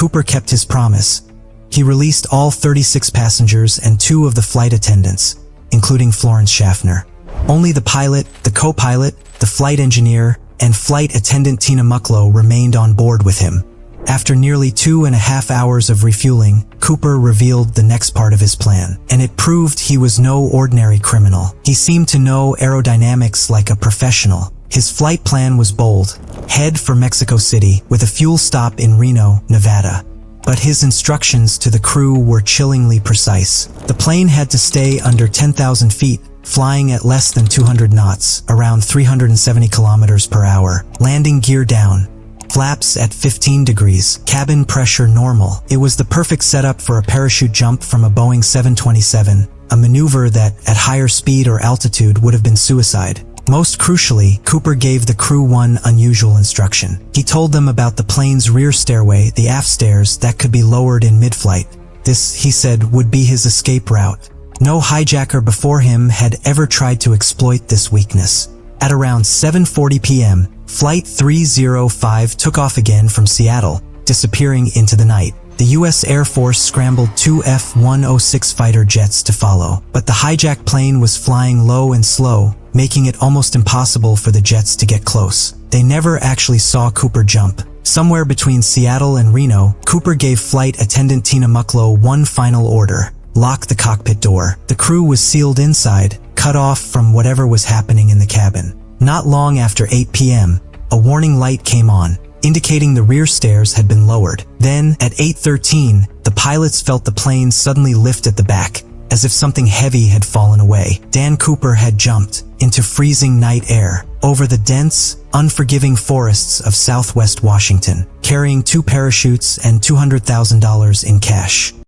Cooper kept his promise. He released all 36 passengers and 2 of the flight attendants, including Florence Schaffner. Only the pilot, the co-pilot, the flight engineer, and flight attendant Tina Mucklow remained on board with him. After nearly 2.5 hours of refueling, Cooper revealed the next part of his plan, and it proved he was no ordinary criminal. He seemed to know aerodynamics like a professional. His flight plan was bold: head for Mexico City with a fuel stop in Reno, Nevada. But his instructions to the crew were chillingly precise. The plane had to stay under 10,000 feet, flying at less than 200 knots, around 370 kilometers per hour, landing gear down, flaps at 15 degrees, cabin pressure normal. It was the perfect setup for a parachute jump from a Boeing 727, a maneuver that, at higher speed or altitude, would have been suicide. Most crucially, Cooper gave the crew one unusual instruction. He told them about the plane's rear stairway, the aft stairs, that could be lowered in mid-flight. This, he said, would be his escape route. No hijacker before him had ever tried to exploit this weakness. At around 7:40 p.m., Flight 305 took off again from Seattle, disappearing into the night. The U.S. Air Force scrambled 2 F-106 fighter jets to follow, but the hijacked plane was flying low and slow, making it almost impossible for the jets to get close. They never actually saw Cooper jump. Somewhere between Seattle and Reno, Cooper gave flight attendant Tina Mucklow one final order: lock the cockpit door. The crew was sealed inside, cut off from whatever was happening in the cabin. Not long after 8 p.m., a warning light came on, indicating the rear stairs had been lowered. Then, at 8:13, the pilots felt the plane suddenly lift at the back, as if something heavy had fallen away. Dan Cooper had jumped into freezing night air, over the dense, unforgiving forests of southwest Washington, carrying 2 parachutes and $200,000 in cash.